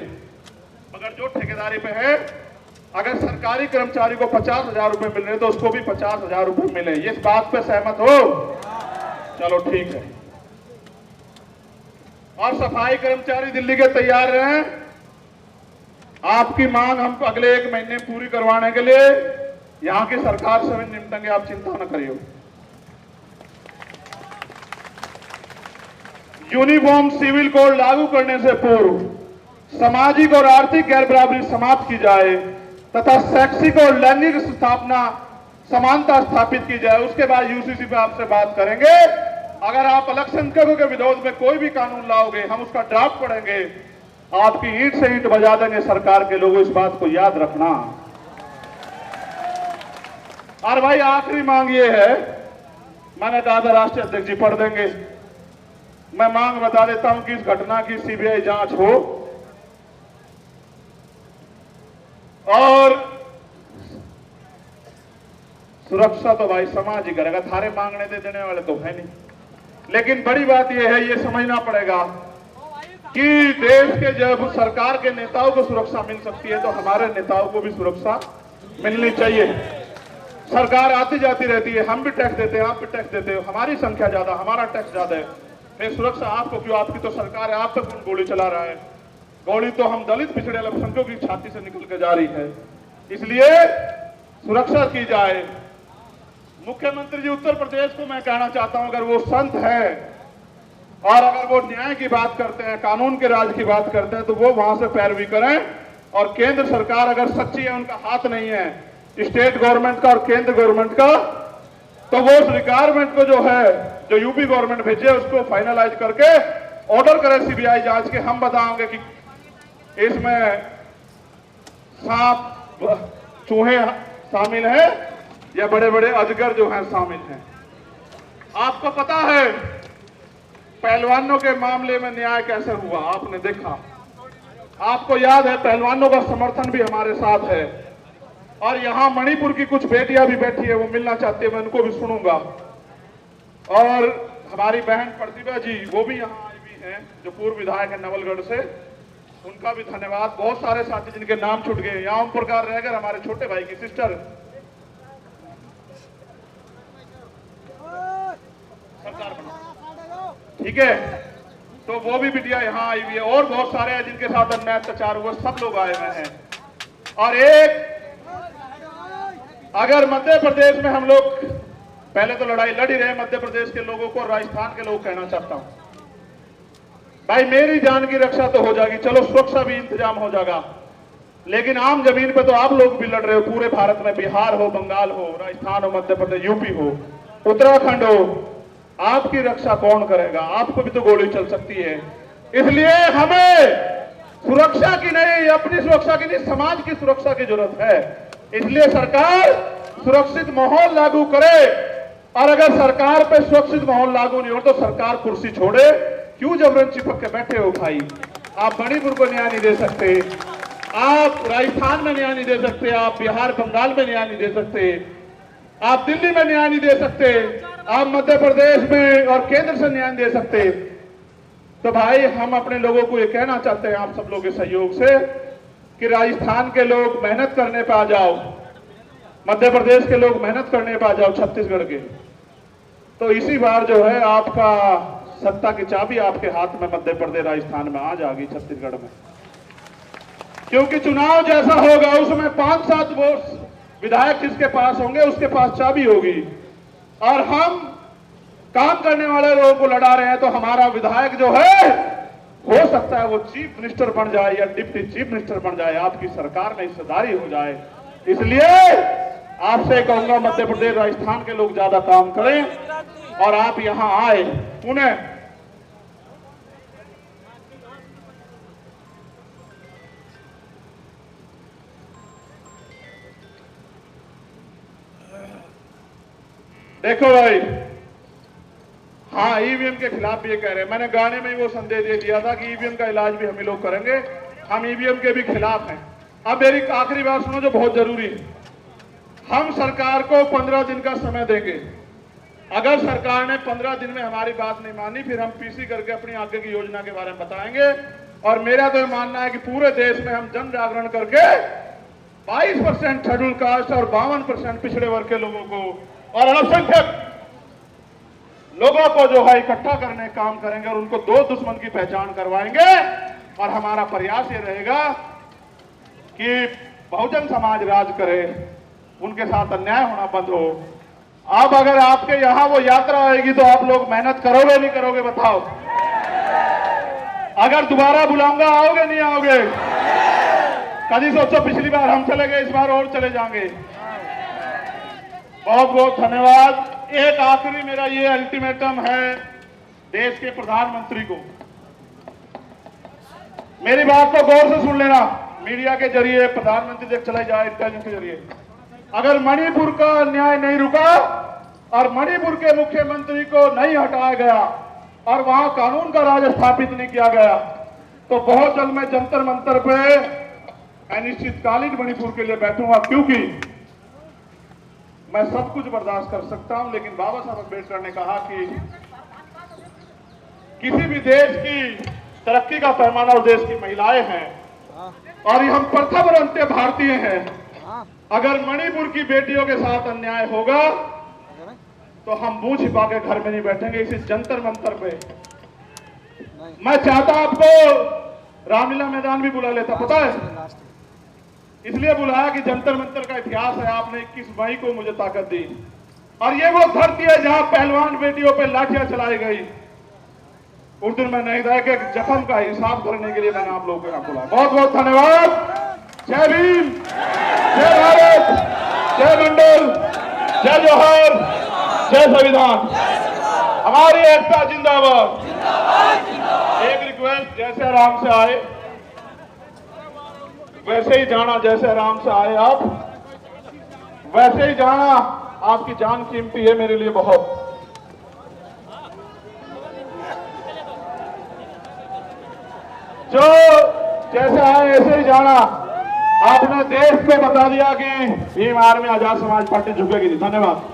मगर जो ठेकेदारी पे है अगर सरकारी कर्मचारी को 50,000 रुपए मिल रहे तो उसको भी 50,000 रुपए मिले। इस बात पे सहमत हो? चलो ठीक है। और सफाई कर्मचारी दिल्ली के तैयार रहे, आपकी मांग हम अगले 1 महीने पूरी करवाने के लिए यहां की सरकार से भी निपटेंगे, आप चिंता न करिए। यूनिफॉर्म सिविल कोड लागू करने से पूर्व सामाजिक और आर्थिक गैर बराबरी समाप्त की जाए तथा शैक्षिक और लैंगिक स्थापना समानता स्थापित की जाए। उसके बाद UCC पे आपसे बात करेंगे। अगर आप अल्पसंख्यकों के विरोध में कोई भी कानून लाओगे हम उसका ड्राफ्ट पढ़ेंगे, आपकी ईंट से ईंट बजा देंगे सरकार के लोगों, इस बात को याद रखना। और भाई आखिरी मांग ये है, मैंने कहा था राष्ट्रीय अध्यक्ष जी पढ़ देंगे, मैं मांग बता देता हूं कि इस घटना की CBI जांच हो और सुरक्षा तो भाई समाज ही करेगा, थारे मांगने दे देने वाले तो है नहीं। लेकिन बड़ी बात यह है, ये समझना पड़ेगा कि देश के जब सरकार के नेताओं को सुरक्षा मिल सकती है तो हमारे नेताओं को भी सुरक्षा मिलनी चाहिए। सरकार आती जाती रहती है, हम भी टैक्स देते हैं, आप भी टैक्स देते हो, हमारी संख्या ज्यादा, हमारा टैक्स ज्यादा है, फिर सुरक्षा आपको क्यों? आपकी तो सरकार है, आप पे कौन गोली चला रहा है? गोली तो हम दलित पिछड़े अल्पसंख्यकों की छाती से निकल के जा रही है। इसलिए सुरक्षा की जाए। मुख्यमंत्री जी उत्तर प्रदेश को मैं कहना चाहता हूं, अगर वो संत है और अगर वो न्याय की बात करते हैं, कानून के राज की बात करते हैं, तो वो वहां से पैरवी करें। और केंद्र सरकार अगर सच्ची है, उनका हाथ नहीं है, स्टेट गवर्नमेंट का और केंद्र गवर्नमेंट का, तो वो उस रिक्वायरमेंट को जो है, जो यूपी गवर्नमेंट भेजे उसको फाइनलाइज करके ऑर्डर करे सीबीआई जांच के। हम बताएंगे कि इसमें सांप चूहे शामिल हैं या बड़े बड़े अजगर जो हैं शामिल हैं। आपको पता है पहलवानों के मामले में न्याय कैसे हुआ, आपने देखा, आपको याद है पहलवानों का समर्थन भी हमारे साथ है। और यहां मणिपुर की कुछ बेटियां भी बैठी है, वो मिलना चाहती है, मैं उनको भी सुनूंगा। और हमारी बहन प्रतिभा जी वो भी यहां आई हुई हैं, जो पूर्व विधायक है नवलगढ़ से, उनका भी धन्यवाद। बहुत सारे साथी जिनके नाम छूट गए, यहाँ ओम प्रकाश रहकर हमारे छोटे भाई की सिस्टर सरकार बना, ठीक है, तो वो भी बिटिया यहाँ आई हुई है। और बहुत सारे हैं जिनके साथ अन्याय अत्याचार हुआ, सब लोग आए हुए हैं। और एक अगर मध्य प्रदेश में हम लोग पहले तो लड़ाई लड़ ही रहे मध्य प्रदेश के लोगों को, राजस्थान के लोग कहना चाहता हूं भाई मेरी जान की रक्षा तो हो जाएगी, चलो सुरक्षा भी इंतजाम हो जाएगा, लेकिन आम जमीन पे तो आप लोग भी लड़ रहे हो। पूरे भारत में बिहार हो, बंगाल हो, राजस्थान हो, मध्य प्रदेश, यूपी हो, उत्तराखंड हो, आपकी रक्षा कौन करेगा? आपको भी तो गोली चल सकती है। इसलिए हमें सुरक्षा की नहीं, अपनी सुरक्षा की नहीं, समाज की सुरक्षा की जरूरत है। इसलिए सरकार सुरक्षित माहौल लागू करे। और अगर सरकार पे सुरक्षित माहौल लागू नहीं हो तो सरकार कुर्सी छोड़े। क्यों जबरन चिपक के बैठे हो भाई? आप मणिपुर को न्याय नहीं दे सकते, आप राजस्थान में न्याय नहीं दे सकते, आप बिहार बंगाल में न्याय नहीं दे सकते, आप दिल्ली में न्याय नहीं दे सकते, आप मध्य प्रदेश में और केंद्र से न्याय दे सकते। तो भाई हम अपने लोगों को ये कहना चाहते हैं आप सब लोगों के सहयोग से कि राजस्थान के लोग मेहनत करने पे आ जाओ, मध्य प्रदेश के लोग मेहनत करने पे आ जाओ, छत्तीसगढ़ के, तो इसी बार जो है आपका सत्ता की चाबी आपके हाथ में मध्य प्रदेश राजस्थान में आ जाएगी, छत्तीसगढ़ में। क्योंकि चुनाव जैसा होगा उसमें 5-7 वोट विधायक जिसके पास होंगे उसके पास चाबी होगी। और हम काम करने वाले लोगों को लड़ा रहे हैं, तो हमारा विधायक जो है हो सकता है वो चीफ मिनिस्टर बन जाए या डिप्टी चीफ मिनिस्टर बन जाए, आपकी सरकार में हिस्सेदारी हो जाए। इसलिए आपसे कहूंगा मध्य प्रदेश राजस्थान के लोग ज्यादा काम करें और आप यहां आए पुणे। देखो भाई, हाँ ईवीएम के खिलाफ भी ये कह रहे हैं, मैंने गाने में ही वो संदेश दे दिया था कि ईवीएम का इलाज भी हम ही लोग करेंगे, हम ईवीएम के भी खिलाफ हैं। अब मेरी आखिरी बात सुनो जो बहुत जरूरी है, हम सरकार को 15 दिन का समय देंगे। अगर सरकार ने 15 दिन में हमारी बात नहीं मानी, फिर हम पीसी करके अपनी आगे की योजना के बारे में बताएंगे। और मेरा तो मानना है कि पूरे देश में हम जन जागरण करके 22% शेड्यूल कास्ट और 52% पिछड़े वर्ग के लोगों को और अल्पसंख्यक लोगों को जो है इकट्ठा करने का काम करेंगे और उनको दो दुश्मन की पहचान करवाएंगे। और हमारा प्रयास ये रहेगा कि बहुजन समाज राज करे, उनके साथ अन्याय होना बंद हो। अब अगर आपके यहां वो यात्रा आएगी तो आप लोग मेहनत करोगे नहीं करोगे बताओ? अगर दोबारा बुलाऊंगा आओगे नहीं आओगे? कभी सोचो पिछली बार हम चले गए, इस बार और चले जाएंगे। बहुत बहुत धन्यवाद। एक आखिरी मेरा ये अल्टीमेटम है देश के प्रधानमंत्री को, मेरी बात को गौर से सुन लेना। मीडिया के जरिए प्रधानमंत्री तक चला जाए, इंटेलिजेंस के जरिए, अगर मणिपुर का अन्याय नहीं रुका और मणिपुर के मुख्यमंत्री को नहीं हटाया गया और वहां कानून का राज स्थापित नहीं किया गया, तो बहुत जल्द मैं जंतर मंतर पे अनिश्चितकालीन मणिपुर के लिए बैठूंगा। क्योंकि मैं सब कुछ बर्दाश्त कर सकता हूं, लेकिन बाबा साहब अम्बेडकर ने कहा कि किसी भी देश की तरक्की का पैमाना उस देश की महिलाएं हैं और हम प्रथम और अंत्य भारतीय हैं। अगर मणिपुर की बेटियों के साथ अन्याय होगा तो हम मुंह छिपा के घर में नहीं बैठेंगे, इसी जंतर मंतर पे। मैं चाहता आपको रामलीला मैदान भी बुला लेता, पता है इसलिए बुलाया कि जंतर मंतर का इतिहास है। आपने 21 मई को मुझे ताकत दी और ये वो धरती है जहां पहलवान बेटियों पे लाठियां चलाई गई। उर्दू में नहीं था कि जख्म का हिसाब करने के लिए मैंने आप लोगों को यहाँ बुलाया। बहुत बहुत धन्यवाद। जय भीम, जय भारत। जय मंडल, जय जोहर, जय संविधान। हमारी एकता जिंदाबाद। एक रिक्वेस्ट, जैसे आराम से आए वैसे ही जाना, जैसे आराम से आए आप वैसे ही जाना। आपकी जान कीमती है मेरे लिए बहुत। जो जैसे आए ऐसे ही जाना। आपने देश को बता दिया कि भीम आर्मी आजाद समाज पार्टी झुकेगी नहीं। धन्यवाद।